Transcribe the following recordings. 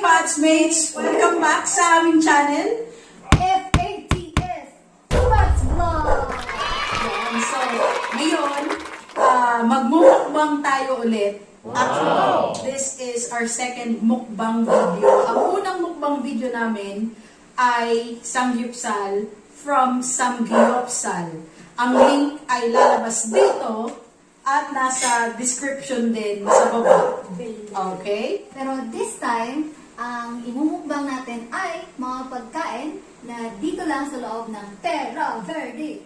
Fatsmates! Welcome back sa aming channel, F.A.T.s FATS Vlog! Yan. So, ngayon, magmumukbang tayo ulit. Actually, this is our second mukbang video. Ang unang mukbang video namin ay SAMGOYUPSAL from SAMGOYUPSAL. Ang link ay lalabas dito at nasa description din sa baba. Okay? Pero this time, ang imumukbang natin ay mga pagkain na dito lang sa loob ng Terraverde.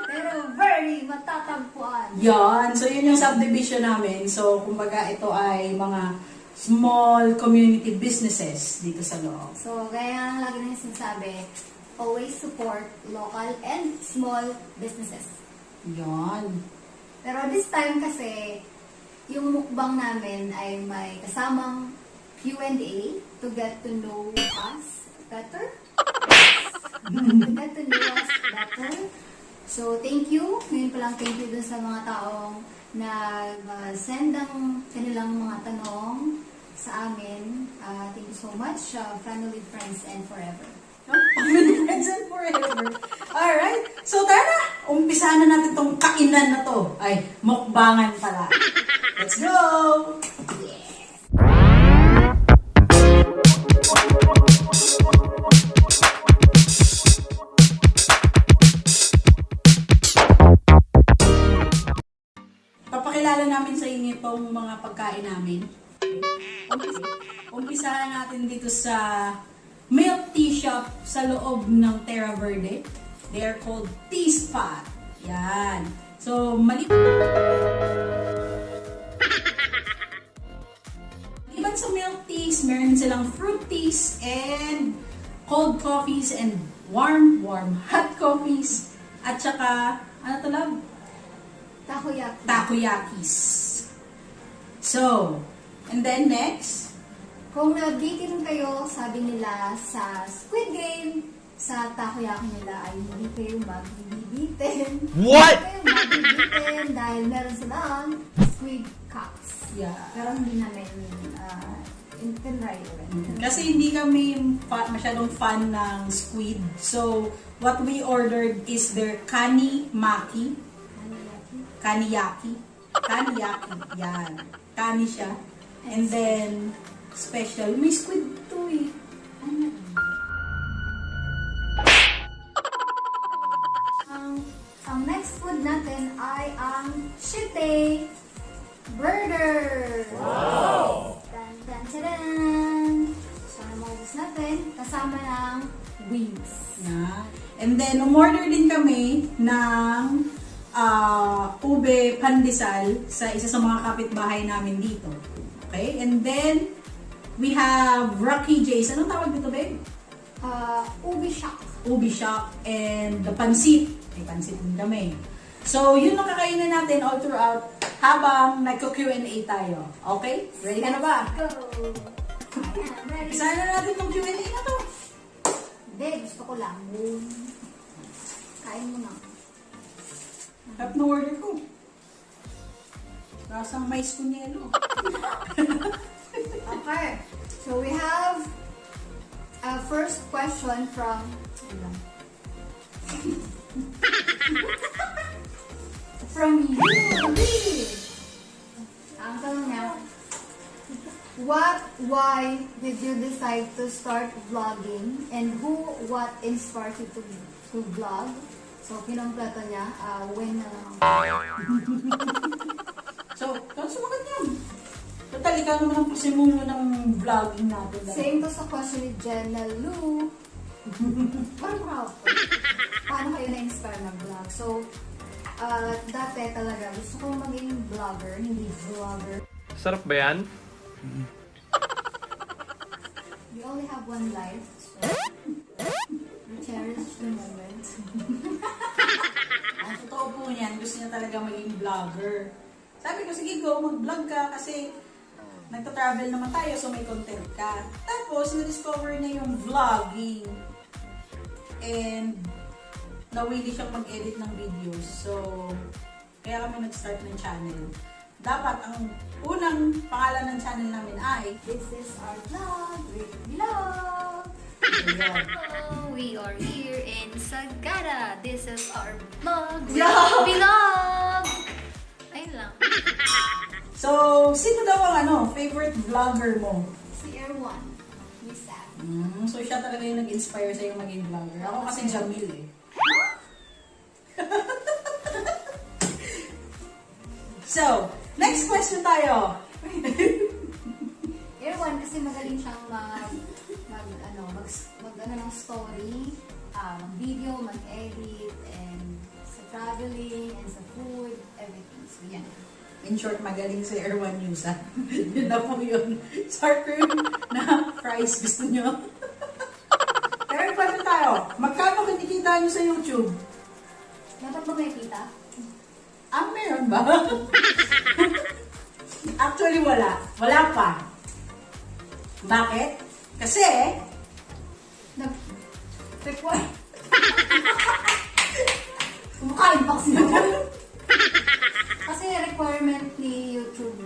Terraverde, matatagpuan. Yan. So, yun yung subdivision namin. So, kumbaga, ito ay mga small community businesses dito sa loob. So, gaya ang lagi nang sinasabi, always support local and small businesses. Yan. Pero this time kasi, yung mukbang namin ay may kasamang Q&A to get to know us better. To get to know us better. So, thank you. Ngayon pa lang thank you dun sa mga taong nag-send ang kanilang mga tanong sa amin. Thank you so much, family, friends, and forever. Family, friends, and forever. Alright. So, tara. Umpisahan na natin tong kainan na to. Ay, mukbangan pala. Let's go! Papakilala namin sa inyo itong mga pagkain namin. Umpisahan natin dito sa milk tea shop sa loob ng Terraverde. They are called tea spot. Yan. So, maliban sa milk teas, meron silang fruit teas and cold coffees and warm hot coffees. At saka, ano to lang? Takoyaki. Takoyakis. So, and then next, Kung nabitin kayo, sabi nila sa Squid Game, sa takoyaki nila ay hindi kayo magbibitin. What? Hindi kayo magbibitin dahil meron silang squid cups. yeah. Pero hindi namin tinry ulit. Kasi hindi kami masyadong fan ng squid. So, what we ordered is their kanimaki. Kaniyaki. Yan. Kani siya. And then, special. May squid to eh. Ano? Ang next food natin ay ang shite burger. Wow! Tan tan tan. So, maubos natin kasama ng wings. Yeah. And then, umorder din kami ng ube pandesal sa isa sa mga kapitbahay namin dito. Okay? And then, we have Rocky J's. Anong tawag dito, babe? Ubi shock. Ubi shock and the pansit. May pansit din kami. So, yun ang kakainin natin all throughout habang nagko-Q&A tayo. Okay? Ready ka na ba? Go! Ayan, ready. Isahan na natin tong Q&A na to. Hindi, gusto ko lang. Kain mo na. Harap na order ko. Rasang mais kunyelo. Okay. So, we have a first question from you. Ang tanong niya, why did you decide to start vlogging and what inspired you to vlog? So, kinumpleto niya, when, So, sumagot yan. Total, ikaw naman ang pasimuno ng vlogging natin. same to sa question ni Jenna Lou. Paano kayo na-inspire ng vlog? So, dati talaga, gusto kong maging vlogger, hindi vlogger. Sarap ba yan? We only have one life, so we cherish the moment. Ang totoo po niyan, gusto niya talaga maging vlogger. Sabi ko, sige go, mag-vlog ka kasi nagta-travel naman tayo so may content ka. Tapos, na-discover niya yung vlogging. And, nawili siyang mag-edit ng videos. So, kaya kami nag-start ng channel. Dapat, ang unang pangalan ng channel namin ay Hi! This is our vlog with vlog. Ayan. Hello, we are here in Sagada. This is our vlog with Vlog! vlog. Ayun lang. So, sino daw ang favorite vlogger mo? Si Erwan. Miss Sam. So, siya talaga yung nag-inspire sa'yo maging vlogger. Ako kasi Jamil eh. So, next question tayo. Erwan kasi magaling siyang ng story, video, mag-edit, and sa traveling, and sa food, everything. So, yan. In short, magaling si Erwan News, ha? Yun na po yun. Sarker na fries gusto nyo. Pero yung question tayo, magkano kinikita nyo sa YouTube? Dapat ba may kita? Meron ba? Actually, wala. Wala pa. Bakit? Kasi, Require. Kumakain pa kasi naman. Kasi requirement ni YouTube,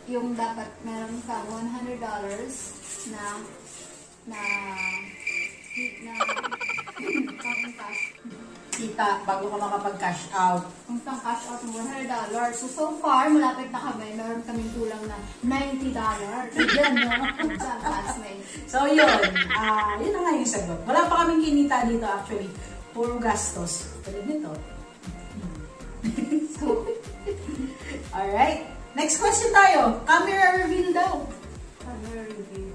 yung dapat meron ka $100 na cash. kita bago ka makapag-cash out. Kung pang cash out ng $100. So far, malapit na kami. Meron kaming kulang na $90. Yan, no? Sa Fatsmates. So, yun. Yun na nga yung sagot. Wala pa kaming kinita dito actually. Puro gastos. Tulad nito. So, alright. Next question tayo. Camera reveal daw. camera review.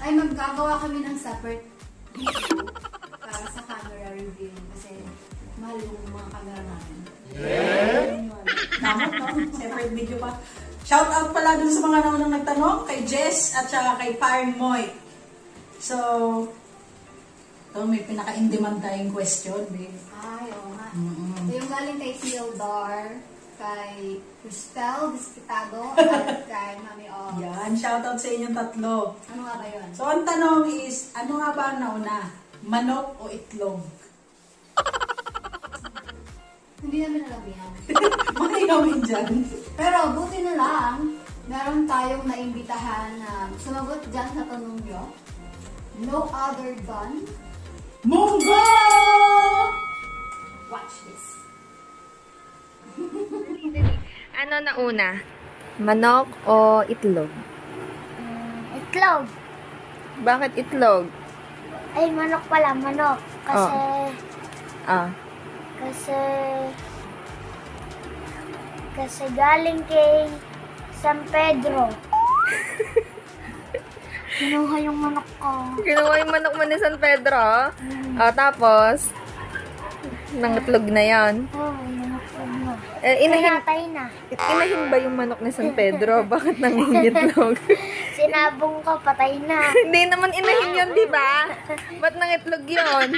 Ay, maggagawa kami ng separate video para sa camera review kasi mahal yung mga camera namin. Damot, no? Separate video pa. Shout out pala dun sa mga naunang nagtanong, kay Jess at saka kay Parang Moy. So, ito may pinaka-in-demand tayong question, babe. Ay, oo nga. Mm-hmm. So, yung galing kay Theodor, kay Cristel Despitado, at kay Mami O. Yan, shout out sa inyong tatlo. Ano nga ba yun? So, ang tanong is, ano nga ba ang nauna? Manok o itlog? Hindi namin alam yan. Makinawin dyan. Pero buti na lang, meron tayong naimbitahan na sumagot dyan sa tanong nyo. No other than Munggo! watch this. Ano na una? Manok o itlog? Itlog. Bakit itlog? Ay, manok pala, manok. Kasi, Ah, kasi galing kay San Pedro. Kinuha yung manok ko. kinuha yung manok mo ni San Pedro. Tapos, nangitlog na yan. Oh, manok ko mo. Inahin Pinatay na. ba yung manok ni San Pedro? Bakit nangingitlog? Sinabong ko, patay na. Hindi naman inahin yun, di ba? Ba't nangitlog yun?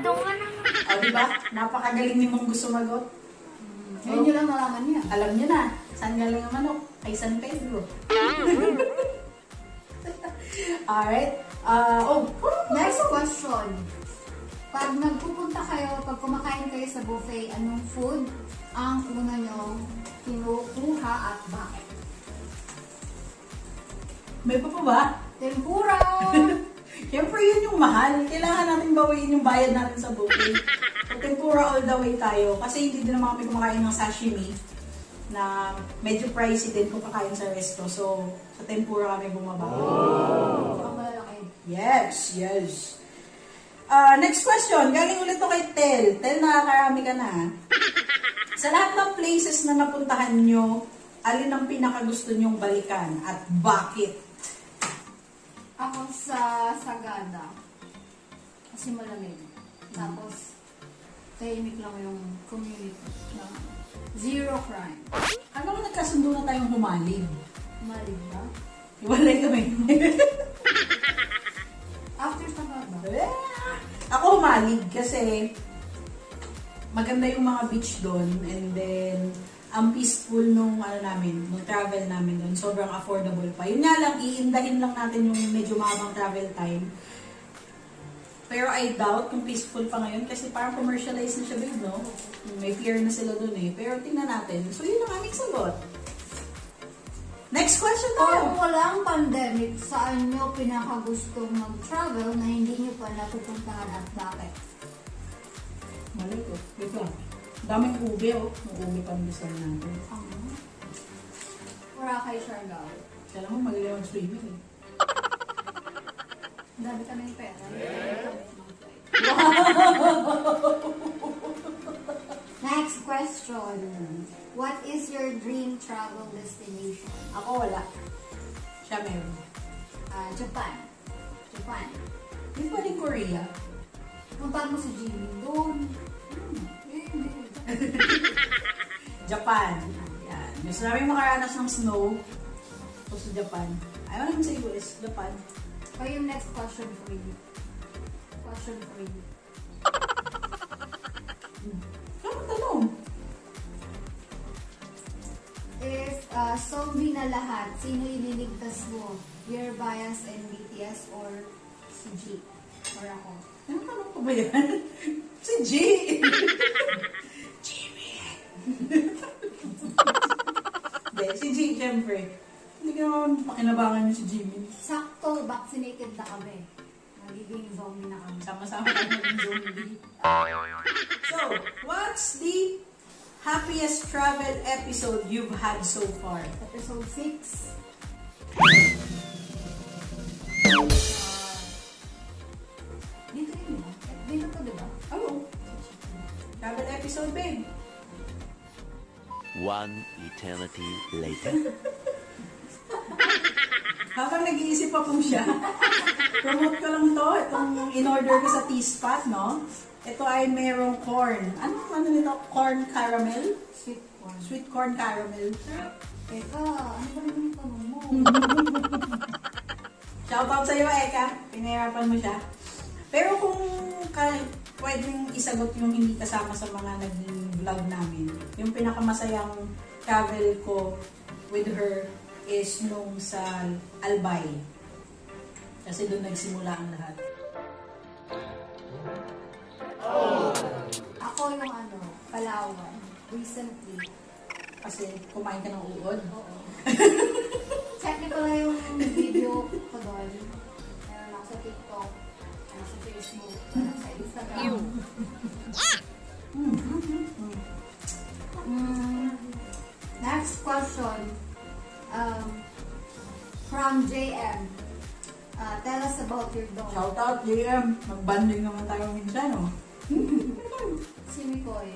Doon ka na. O, diba? Napakagaling ni Munggo sumagot. Ngayon nyo lang nalaman niya. Alam niyo na, saan galing ang manok? Kay San Pedro. Alright. Next question. Pag nagpupunta kayo, pag kumakain kayo sa buffet, anong food ang una nyo kinukuha at bakit? May pa ba? Tempura! Siyempre yun yung mahal. Kailangan natin bawiin yung bayad natin sa buffet. So, tempura all the way tayo. Kasi hindi din naman kami kumakain ng sashimi na medyo pricey din kung kakain sa resto. So, sa tempura kami bumaba. Ang malalaki. Yes. Next question. Galing ulit to kay Tel. Tel, nakakarami ka na. Sa lahat ng places na napuntahan nyo, alin ang pinakagusto nyong balikan at bakit? Ako sa Sagada. Kasi malamig. Tapos, tahimik lang yung community. Na zero crime. Ano nagkasundo na tayong humalig? Malig ba? Iwalay kami. After Sagada. Ako humalig kasi maganda yung mga beach doon and then ang peaceful nung travel namin doon. Sobrang affordable pa. Yun nga lang, iindahin lang natin yung medyo mahabang travel time. Pero I doubt kung peaceful pa ngayon kasi parang commercialized na siya, babe, no? May pier na sila doon eh. Pero tingnan natin. So yun ang aming sagot. Next question Kung tayo. walang pandemic, saan nyo pinakagustong mag-travel na hindi nyo pa napupuntahan at bakit? Malay ko. Wait lang. Daming ube, oh. May ube pa ng design natin. Wala kay Char daw. Kailangan mo magaling ang swimming, eh. Ang dami kami ng pera. Next question. What is your dream travel destination? Ako wala. Siya meron. Japan. Japan. Hindi pwedeng Korea. Puntahan mo si Jimmy doon. Japan. Yan. Gusto namin makaranas ng snow. O sa Japan. Ayaw namin sa US. Japan. O yung next question for you. Question for you. Ano tanong? If zombie na lahat, sino ililigtas mo? Your bias and BTS or si G? Or ako? Ano tanong ko ba yan? Si G! Jimmy! Hindi, si G, syempre. Hindi ka naman pakinabangan niyo si Jimmy. Sakto, vaccinated na kami. Magiging zombie na kami. Sama-sama tayo ng zombie. So, what's the happiest travel episode you've had so far? Episode 6. Dito yun, diba? Dito to, diba? Oh, travel episode, babe. One eternity later. Habang nag-iisip pa po siya, promote ko lang to. Itong in-order ko sa T-Spot, no? Ito ay merong corn. Ano nito? Corn caramel? Sweet one. Sweet corn caramel. Teka, ano ba naman yung tanong mo? Shoutout sa'yo, Eka. Pinahirapan mo siya. Pero kung pwedeng isagot yung hindi kasama sa mga naging vlog namin, yung pinakamasayang travel ko with her is nung sa Albay. Kasi doon nagsimula ang lahat. Ako yung Palawan. Recently. Kasi kumain ka ng uod. Oo. Check niyo pala yung video ko doon. Meron ako sa TikTok, sa Facebook, sa Instagram. Next question. From JM. Tell us about your dog. Shoutout, JM. Mag-banding naman tayo minsan, no? Si Mikoy.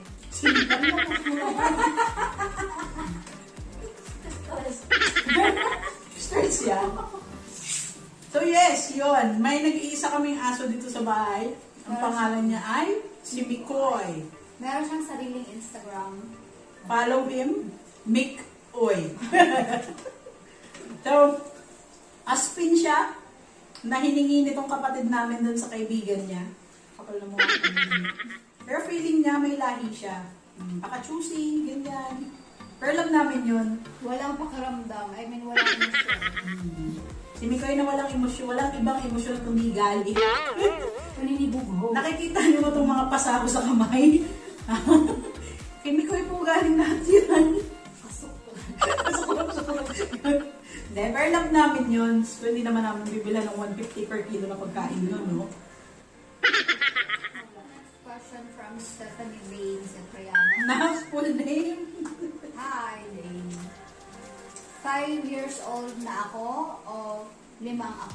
Stress yan. So yes, yun. May nag-iisa kaming aso dito sa bahay. Ang pangalan niya ay si Mikoy. Meron siyang sariling Instagram. Follow him, Mick Oy. So, aspin siya na hiningi nitong kapatid namin dun sa kaibigan niya. Kapal na mga kaibigan. Pero feeling niya may lahi siya. Paka-choosy, ganyan. Pero love namin yun. Walang pakiramdam. I mean, walang emosyon. Si Mikoy na walang emosyon, walang ibang emosyon kundi galit. Paninibugho. Nakikita niyo ba itong mga pasako sa kamay? Kay Mikoy po galing natin yan. Pasok ko. Never love namin yun. So, hindi naman namin bibila ng 150 per kilo na pagkain yun, no? Question from Stephanie Baines at Triana. Na, full name. Hi, Lane. 5 years old na ako o 5 ako?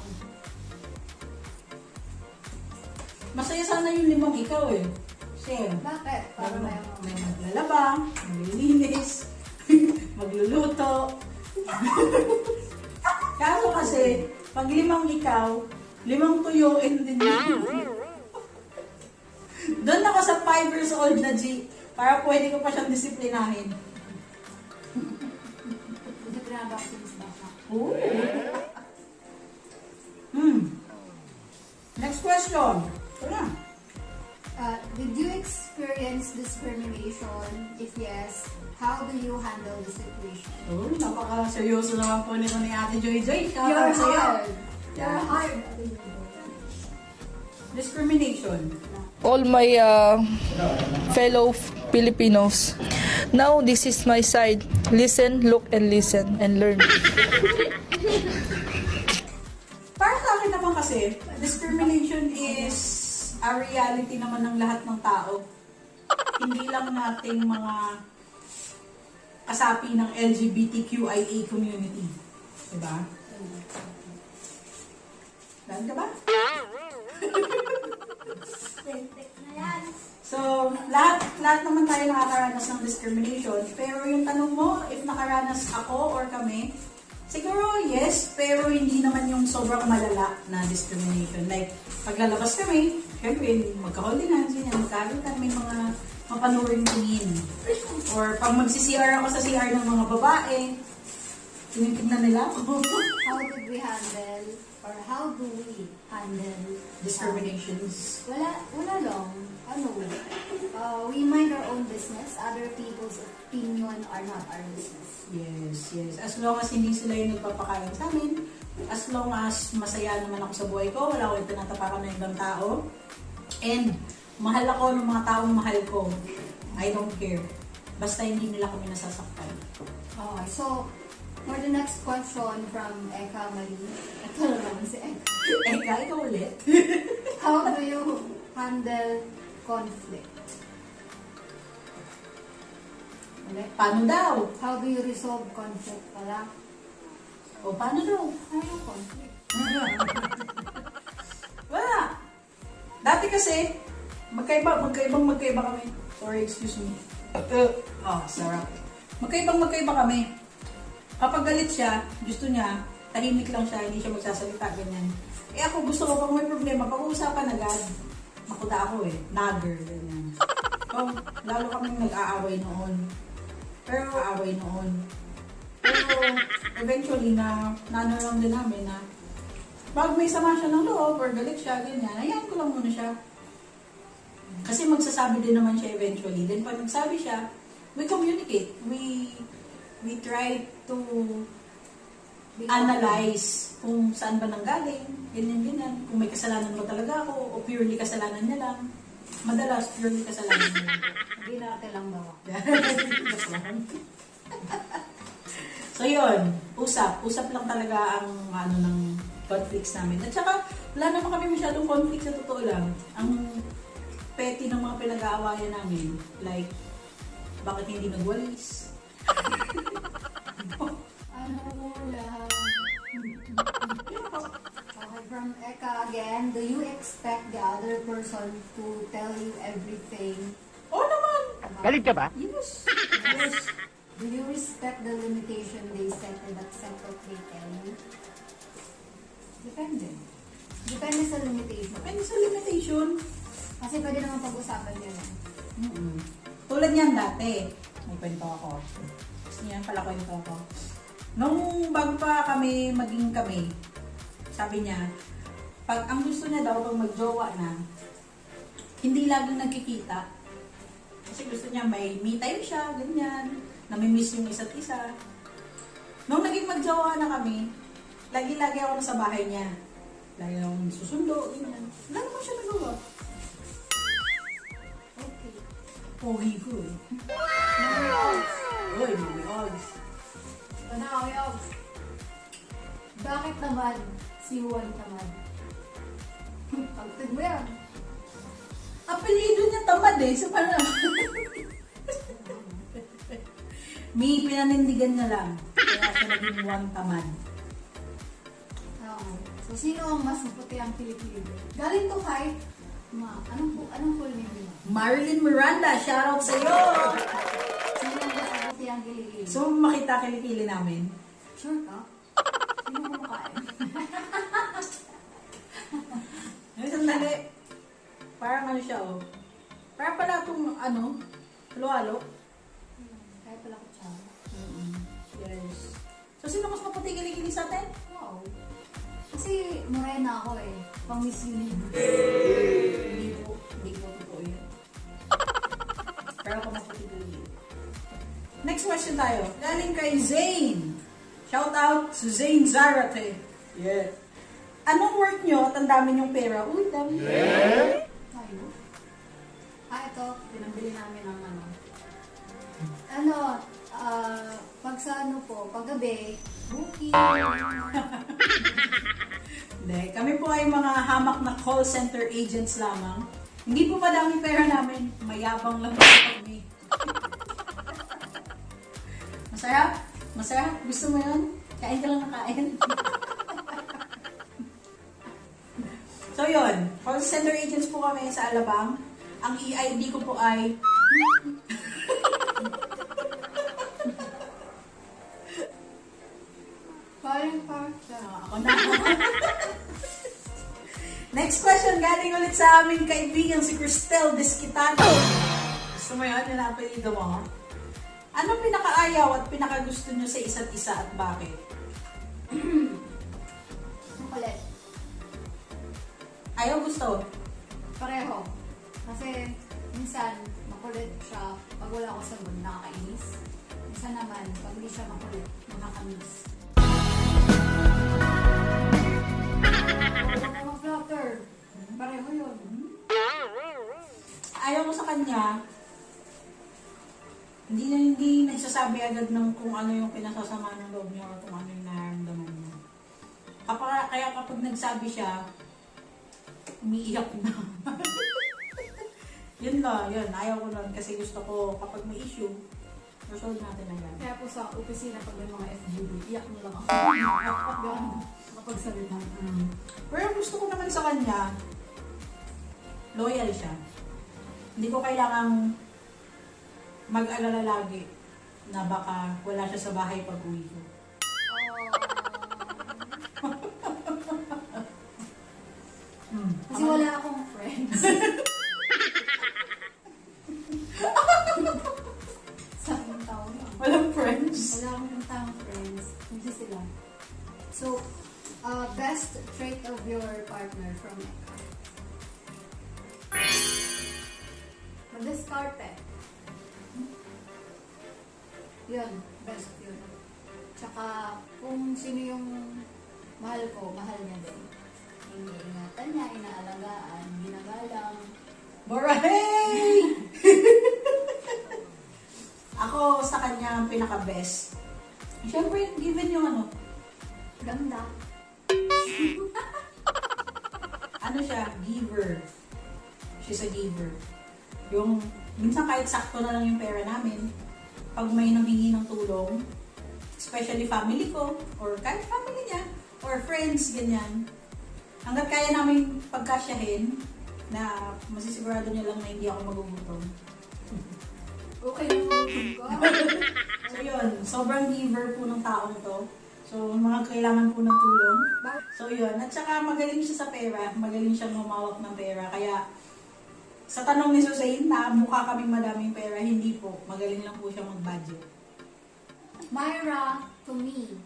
Masaya sana yung 5 ikaw eh. Share. Bakit? Para may May maglalaba, maglilinis, magluluto. Kaso kasi, pag 5 ikaw, 5 tuyuin din yun. Doon ako sa 5 years old na G, para pwede ko pa siyang disiplinahin. Hindi pinabaksin ba siya? Ooh. Next question. Wala. Did you experience discrimination? If yes, how do you handle the situation? Oh, napaka-seryoso naman po nito ni Ate Joy Joy. You're Shoutout sa'yo. hard. You're hard. Discrimination. All my fellow Filipinos. Now this is my side. Listen, look, and listen and learn. Para sa akin naman kasi, discrimination is a reality naman ng lahat ng tao. Hindi lang nating mga kasapi ng LGBTQIA community. Diba? Daan ka ba? So, lahat naman tayo nakakaranas ng discrimination. Pero yung tanong mo, if nakaranas ako or kami, siguro yes, pero hindi naman yung sobrang malala na discrimination. Like, paglalabas kami, syempre, magka-holding hands, yun, magkagitan, may mga mapanuring tingin. Or pag magsi-CR ako sa CR ng mga babae, tinitignan nila ako. How did we handle, or how do we handle Discriminations. wala lang. We mind our own business. Other people's opinion are not our business. Yes. As long as hindi sila yung nagpapakain sa amin, as long as masaya naman ako sa buhay ko, wala akong tinatapakan ng ibang tao, and mahal ako ng mga taong mahal ko, I don't care. Basta hindi nila kami nasasaktan. Okay, so, for the next question from Eka Marie. Ito na naman si Eka. Eka, ikaw ulit. How do you handle conflict? Ulit. Paano daw? How do you resolve conflict pala? O paano daw? Ano conflict? Wala. Dati kasi, magkaiba kami. Sorry, excuse me. Sarap. Magkaiba kami. Kapag galit siya, gusto niya, tahimik lang siya, hindi siya magsasalita, ganyan. Eh ako gusto ko, pag may problema, pag-uusapan agad. Makuda ako nagger, ganyan. So, lalo kaming nag-aaway noon. Pero eventually, naano lang din namin na pag may sama siya ng loob or galit siya, ganyan, hayaan ko lang muna siya. Kasi magsasabi din naman siya eventually. Then pag nagsabi siya, we communicate. We try to analyze kung saan ba nanggaling, ganyan. Kung may kasalanan ba talaga ako o purely kasalanan niya lang. Madalas, purely kasalanan niya lang. Hindi natin lang bawa. So yun, usap lang talaga ang ng conflicts namin. At saka, wala naman kami masyadong conflict sa totoo lang. Ang petty ng mga pinag-aawayan namin, like, bakit hindi nagwalis? Okay, from Eka again, do you expect the other person to tell you everything? Oo naman! Galit ka ba? Yes. Do you respect the limitation they set and accept what they tell you? Depende. Depende sa limitation. Depende sa limitation. Kasi pwede naman pag-usapan nyo lang. Tulad niyan dati, may kwento ako. Gusto niyan pala kwento ako. Nung bago pa kami maging kami, sabi niya, pag ang gusto niya daw pag magjowa na, hindi laging nagkikita. Kasi gusto niya may me time siya, ganyan, namimiss yung isa't isa. Nung naging magjowa na kami, lagi-lagi ako nasa bahay niya. Lagi akong susundo, ganyan. Wala naman siya nagawa. Okay. Pogi ko eh. Uy, may odds. Panaw, bakit naman si Juan tamad? Pagtid mo yan. Apelido niya tamad eh. So parang... May pinanindigan niya lang. Kaya siya naging one tamad. Okay. So, sino ang mas maputi ang Pilipino? Galing to kay anong full name mo? Marilyn Miranda, shoutout sa iyo! Sino ang mas maputi ang Pilipino? So, makita kilikili namin. Sure ka? Sino mo makain? Ay, sandali. Parang ano siya, oh. Parang pala itong, halo-halo. Kaya pala ko Char. Yes. So, sino mas maputi kilikili sa atin? Wow. Kasi morena ako eh. Pang Miss Universe. Hindi ko totoo yun. Pero ako maputi kilikili. Next question tayo. Galing kay Zane. Shout out to Zane Zarate. Yeah. Anong work nyo at ang dami nyong pera? Uy, dami. Tayo. Ito, pinabili namin ng pag sa paggabi, booking. Hindi, kami po ay mga hamak na call center agents lamang. Hindi po madami pera namin. Mayabang lang po kami. Masarap? Masarap? Gusto mo yun? Kain ka lang na kain. So yun, call center agents po kami sa Alabang. Ang EID ko po ay... Parang parsa. Ako na. Next question, galing ulit sa aming kaibigan si Cristel Desquitano. Gusto mo yun? Yung apelido mo? Anong pinakaayaw at pinakagusto nyo sa isa't isa at bakit? Makulit. Ayaw gusto? Pareho. Kasi minsan makulit siya pag wala ko sa mood, nakakainis. Minsan naman, pag hindi siya makulit, nakakamiss. Mag-flutter. Pareho yun. Ayaw ko sa kanya, hindi nagsasabi agad ng kung ano yung pinasasama ng loob niya o kung ano yung nararamdaman niya. Kaya kapag nagsabi siya, umiiyak na. Yun lang, yun. Ayaw ko nun kasi gusto ko kapag may issue, resolve natin na yan. Kaya po sa opisina pag may mga FGD, iyak na lang ako. Kapag salita. Pero gusto ko naman sa kanya, loyal siya. Hindi ko kailangang mag-alala lagi na baka wala siya sa bahay pag uwi ko. Kasi wala akong friends. Sa aking tao lang. Walang friends? Wala akong taong friends. Hindi sila. So, best trait of your partner from Eka. Mag-discarte. Yun, best yun. Tsaka, kung sino yung mahal ko, mahal niya din. Iniingatan niya, inaalagaan, ginagalang. Boray! Ako sa kanya ang pinaka-best. Siyempre, given yung ano, Ganda. ano siya, giver. She's a giver. Yung, minsan kahit sakto na lang yung pera namin, pag may nanghingi ng tulong, especially family ko, or kahit family niya, or friends, ganyan, hanggat kaya namin pagkasyahin, na masisigurado niya lang na hindi ako magugutom. Okay lang ko. So yun, sobrang giver po ng taong to. So, mga kailangan po ng tulong. So yun, at saka magaling siya sa pera, magaling siyang humawak ng pera. Kaya, sa tanong ni Susain na mukha kaming madaming pera, hindi po. Magaling lang po siya mag-budget. Myra, to me,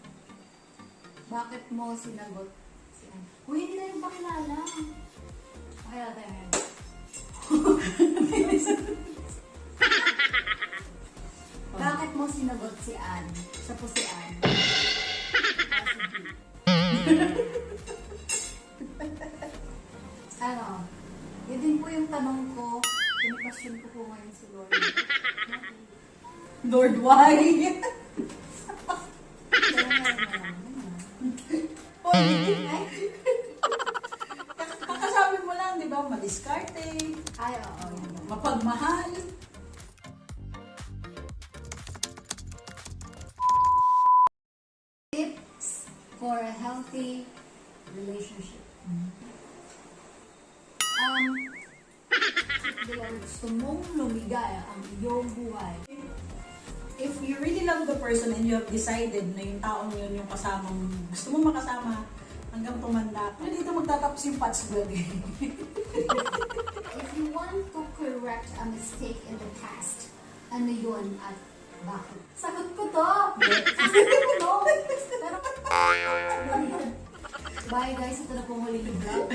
bakit mo sinagot si Ann? Uy, hindi na yung pakilala. Pakilala tayo ngayon. Bakit mo sinagot si Ann? Siya po si Ann. Ano? Yun din po yung tanong ko. Pinipasyon ko po ngayon si Lord. Lord, why? Oy, kakasabi mo lang, di ba? Madiskarte, Ay, oo. Yun. mapagmahal. Tips for a healthy relationship. Bilang gusto mong lumigaya ang iyong buhay. If you really love the person and you have decided na yung taong yun yung kasamang gusto mo makasama hanggang tumanda, dito magtatapos yung FATS vlog eh. If you want to correct a mistake in the past, ano yun at bakit? Sagot ko to! Sagot ko to! Pero, bye guys, ito na pong huling vlog.